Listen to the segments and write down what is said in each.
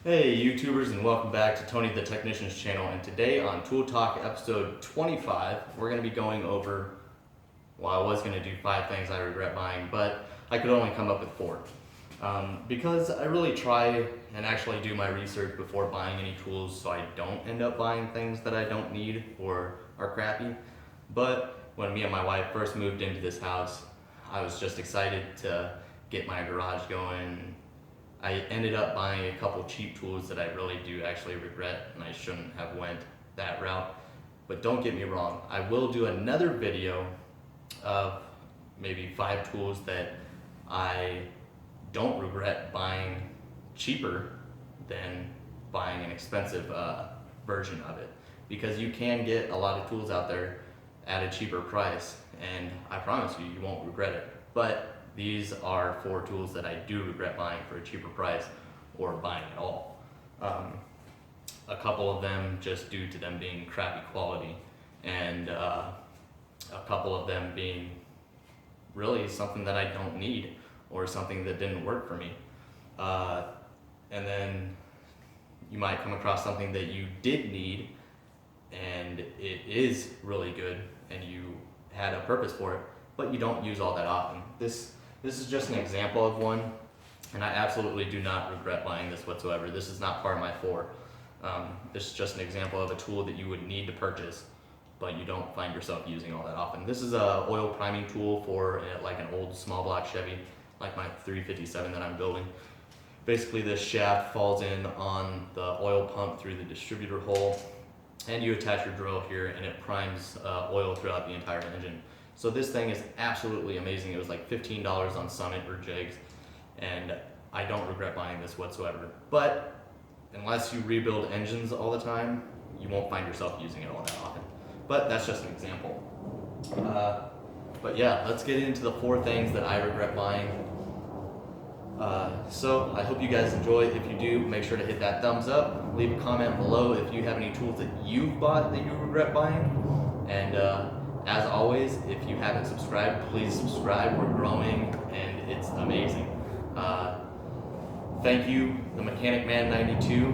Hey YouTubers, and welcome back to Tony the Technician's channel. And today on Tool Talk episode 25, we're going to be going over, well, I was going to do 5 things I regret buying, but I could only come up with 4. Because I really try and actually do my research before buying any tools so I don't end up buying things that I don't need or are crappy. But when me and my wife first moved into this house, I was just excited to get my garage going. I ended up buying a couple cheap tools that I really do actually regret, and I shouldn't have went that route. But don't get me wrong, I will do another video of maybe 5 tools that I don't regret buying cheaper than buying an expensive version of it. Because you can get a lot of tools out there at a cheaper price, and I promise you, you won't regret it. But these are 4 tools that I do regret buying for a cheaper price or buying at all. A couple of them just due to them being crappy quality, and a couple of them being really something that I don't need or something that didn't work for me. And then you might come across something that you did need and it is really good and you had a purpose for it, but you don't use all that often. This is just an example of one, and I absolutely do not regret buying this whatsoever. This is not part of my 4. This is just an example of a tool that you would need to purchase, but you don't find yourself using all that often. This is a oil priming tool for like an old small block Chevy, like my 357 that I'm building. Basically, this shaft falls in on the oil pump through the distributor hole, and you attach your drill here, and it primes oil throughout the entire engine. So this thing is absolutely amazing. It was like $15 on Summit or Jigs, and I don't regret buying this whatsoever. But unless you rebuild engines all the time, you won't find yourself using it all that often. But that's just an example. But yeah, let's get into the 4 things that I regret buying. So I hope you guys enjoy. If you do, make sure to hit that thumbs up. Leave a comment below if you have any tools that you've bought that you regret buying. And as always, if you haven't subscribed, please subscribe. We're growing and it's amazing. Thank you, the Mechanic Man 92,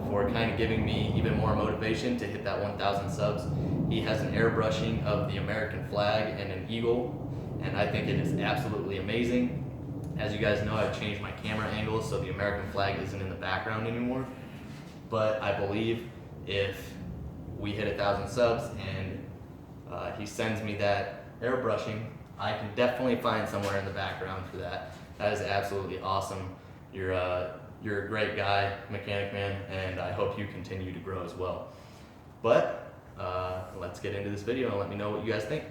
for kind of giving me even more motivation to hit that 1,000 subs. He has an airbrushing of the American flag and an eagle, and I think it is absolutely amazing. As you guys know, I've changed my camera angle so the American flag isn't in the background anymore. But I believe if we hit 1,000 subs and he sends me that airbrushing, I can definitely find somewhere in the background for that. That is absolutely awesome. You're a great guy, Mechanic Man, and I hope you continue to grow as well. But let's get into this video and let me know what you guys think.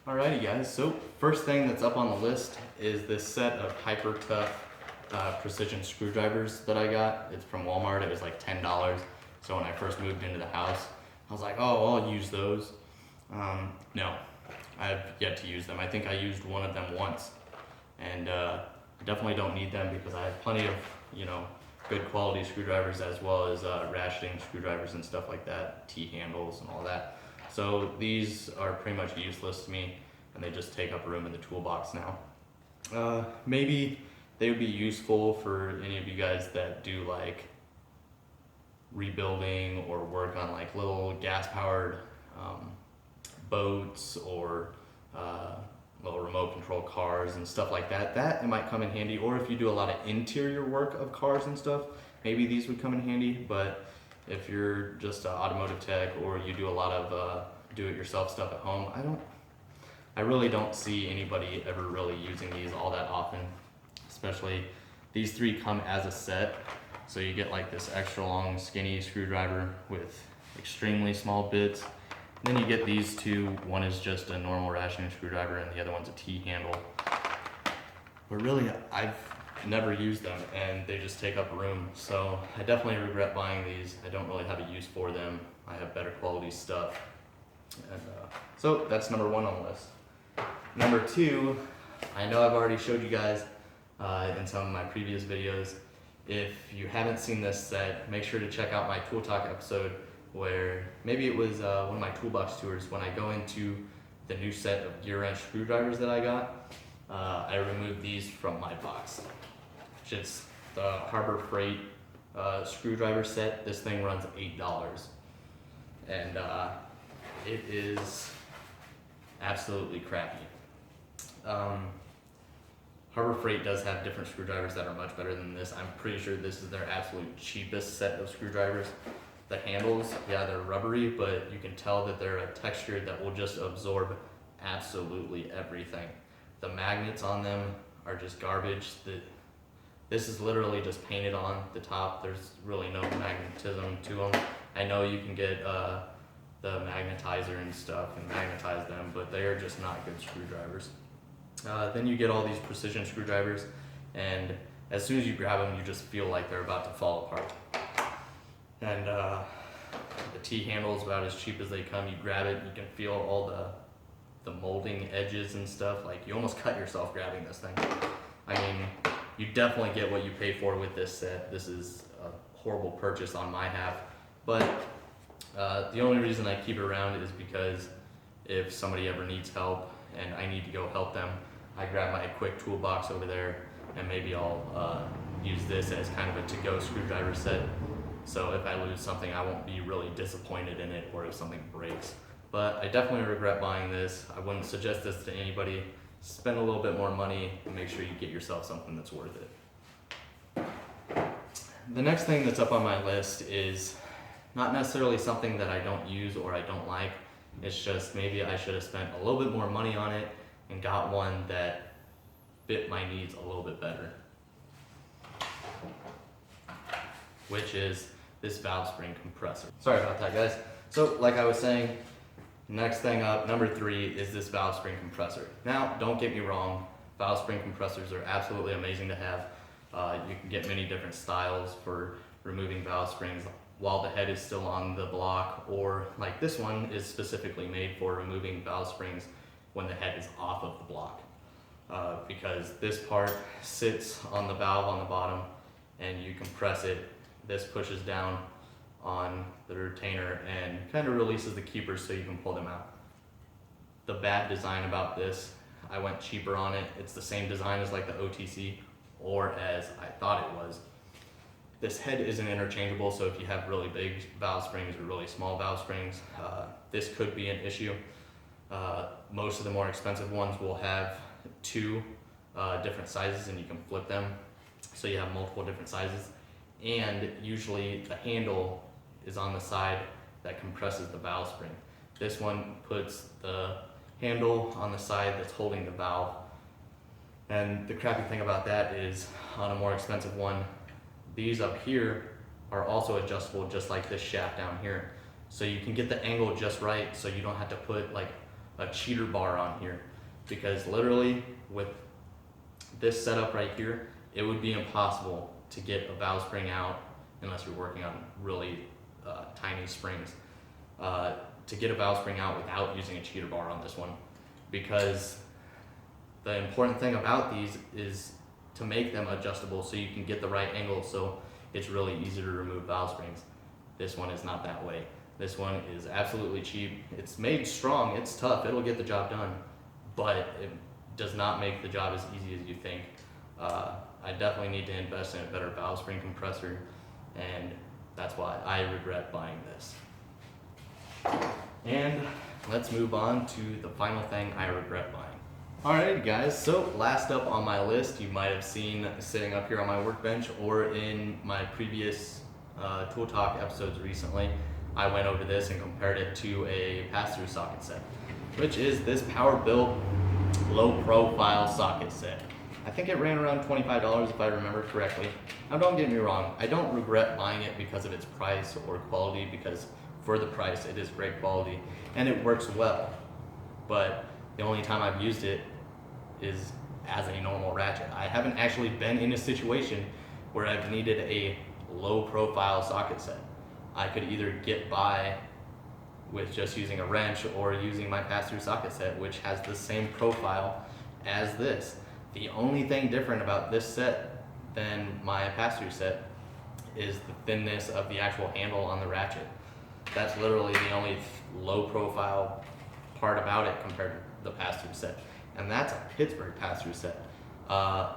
Alrighty guys, so first thing that's up on the list is this set of Hyper Tough precision screwdrivers that I got. It's from Walmart. It was like $10. So when I first moved into the house, I was like, oh, I'll use those. No, I've yet to use them. I think I used one of them once, and definitely don't need them because I have plenty of, good quality screwdrivers, as well as ratcheting screwdrivers and stuff like that, T-handles and all that. So these are pretty much useless to me, and they just take up room in the toolbox now. Maybe they would be useful for any of you guys that do like rebuilding or work on like little gas-powered boats or little remote control cars and stuff like that. That it might come in handy. Or if you do a lot of interior work of cars and stuff, maybe these would come in handy. But if you're just an automotive tech or you do a lot of do-it-yourself stuff at home, I really don't see anybody ever really using these all that often. Especially these 3 come as a set, so you get like this extra long skinny screwdriver with extremely small bits. Then you get these 2. One is just a normal ratcheting screwdriver and the other one's a T-handle. But really, I've never used them and they just take up room. So I definitely regret buying these. I don't really have a use for them. I have better quality stuff. And so that's number 1 on the list. Number 2, I know I've already showed you guys in some of my previous videos. If you haven't seen this set, make sure to check out my Tool Talk episode, where maybe it was one of my toolbox tours when I go into the new set of gear wrench screwdrivers that I got. I removed these from my box, which is the Harbor Freight screwdriver set, this thing runs $8. And it is absolutely crappy. Harbor Freight does have different screwdrivers that are much better than this. I'm pretty sure this is their absolute cheapest set of screwdrivers. The handles, yeah, they're rubbery, but you can tell that they're a texture that will just absorb absolutely everything. The magnets on them are just garbage. This is literally just painted on the top. There's really no magnetism to them. I know you can get the magnetizer and stuff and magnetize them, but they are just not good screwdrivers. Then you get all these precision screwdrivers, and as soon as you grab them, you just feel like they're about to fall apart. And the T-handle is about as cheap as they come. You grab it, you can feel all the molding edges and stuff. Like, you almost cut yourself grabbing this thing. I mean, you definitely get what you pay for with this set. This is a horrible purchase on my half, but the only reason I keep it around is because if somebody ever needs help and I need to go help them, I grab my quick toolbox over there, and maybe I'll use this as kind of a to-go screwdriver set. So if I lose something, I won't be really disappointed in it, or if something breaks. But I definitely regret buying this. I wouldn't suggest this to anybody. Spend a little bit more money and make sure you get yourself something that's worth it. The next thing that's up on my list is not necessarily something that I don't use or I don't like. It's just maybe I should have spent a little bit more money on it and got one that fit my needs a little bit better, which is this valve spring compressor. Sorry about that, guys. So like I was saying, next thing up, number 3, is this valve spring compressor. Now, don't get me wrong, valve spring compressors are absolutely amazing to have. You can get many different styles for removing valve springs while the head is still on the block, or like this one is specifically made for removing valve springs when the head is off of the block. Because this part sits on the valve on the bottom and you compress it. This pushes down on the retainer and kind of releases the keepers so you can pull them out. The bad design about this, I went cheaper on it. It's the same design as like the OTC, or as I thought it was. This head isn't interchangeable, so if you have really big valve springs or really small valve springs, this could be an issue. Most of the more expensive ones will have 2 different sizes, and you can flip them, so you have multiple different sizes. And usually the handle is on the side that compresses the valve spring. This one puts the handle on the side that's holding the valve. And the crappy thing about that is, on a more expensive one, these up here are also adjustable, just like this shaft down here. So you can get the angle just right, so you don't have to put like a cheater bar on here. Because literally with this setup right here, it would be impossible to get a valve spring out, unless you're working on really tiny springs, to get a valve spring out without using a cheater bar on this one. Because the important thing about these is to make them adjustable so you can get the right angle, so it's really easy to remove valve springs. This one is not that way. This one is absolutely cheap. It's made strong, it's tough, it'll get the job done, but it does not make the job as easy as you think. I definitely need to invest in a better valve spring compressor, and that's why I regret buying this. And let's move on to the final thing I regret buying. Alright guys, so last up on my list, you might have seen sitting up here on my workbench or in my previous Tool Talk episodes recently, I went over this and compared it to a pass-through socket set, which is this power-built low-profile socket set. I think it ran around $25 if I remember correctly. Now don't get me wrong, I don't regret buying it because of its price or quality, because for the price it is great quality and it works well. But the only time I've used it is as a normal ratchet. I haven't actually been in a situation where I've needed a low-profile socket set. I could either get by with just using a wrench or using my pass-through socket set, which has the same profile as this. The only thing different about this set than my pass-through set is the thinness of the actual handle on the ratchet. That's literally the only low-profile part about it compared to the pass-through set. And that's a Pittsburgh pass-through set. A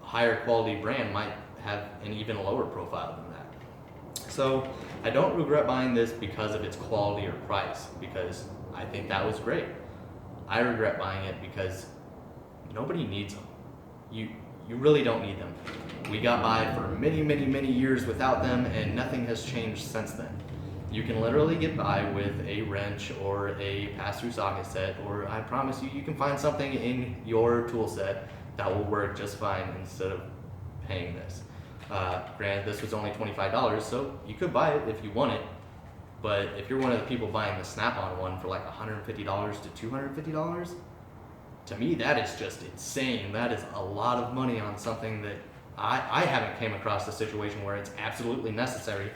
higher quality brand might have an even lower profile than that. So I don't regret buying this because of its quality or price, because I think that was great. I regret buying it because nobody needs them. You really don't need them. We got by for many years without them, and nothing has changed since then. You can literally get by with a wrench or a pass-through socket set, or I promise you, you can find something in your tool set that will work just fine instead of paying this. Granted, this was only $25, so you could buy it if you want it, but if you're one of the people buying the Snap-on one for like $150 to $250, to me that is just insane. That is a lot of money on something that I haven't came across a situation where it's absolutely necessary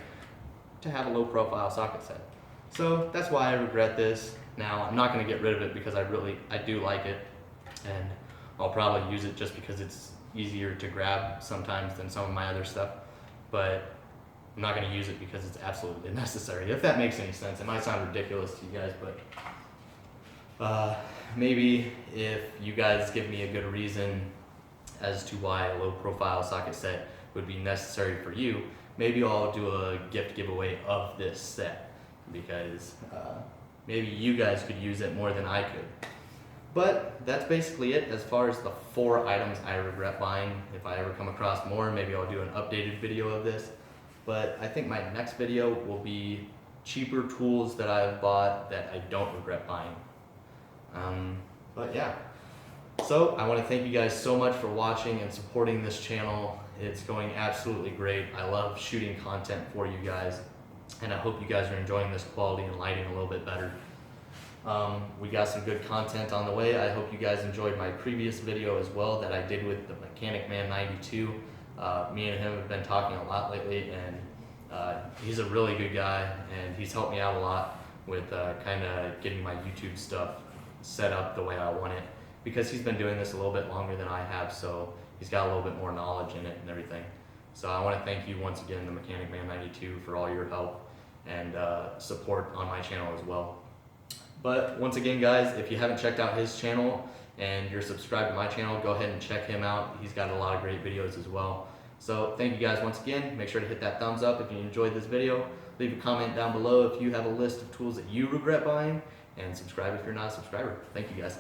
to have a low profile socket set. So that's why I regret this. Now I'm not going to get rid of it because I do like it, and I'll probably use it just because it's easier to grab sometimes than some of my other stuff, but I'm not going to use it because it's absolutely necessary, if that makes any sense. It might sound ridiculous to you guys, but maybe if you guys give me a good reason as to why a low profile socket set would be necessary for you, maybe I'll do a gift giveaway of this set, because maybe you guys could use it more than I could. But that's basically it as far as the 4 items I regret buying. If I ever come across more, maybe I'll do an updated video of this. But I think my next video will be cheaper tools that I've bought that I don't regret buying. But yeah, so I want to thank you guys so much for watching and supporting this channel. It's going absolutely great. I love shooting content for you guys, and I hope you guys are enjoying this quality and lighting a little bit better. We got some good content on the way. I hope you guys enjoyed my previous video as well that I did with the Mechanic Man 92. Me and him have been talking a lot lately, and he's a really good guy, and he's helped me out a lot with kind of getting my YouTube stuff set up the way I want it, because he's been doing this a little bit longer than I have, so he's got a little bit more knowledge in it and everything. So I want to thank you once again, the Mechanic Man 92, for all your help and support on my channel as well. But once again, guys, if you haven't checked out his channel and you're subscribed to my channel, go ahead and check him out. He's got a lot of great videos as well. So thank you guys once again. Make sure to hit that thumbs up if you enjoyed this video. Leave a comment down below if you have a list of tools that you regret buying, and subscribe if you're not a subscriber. Thank you guys.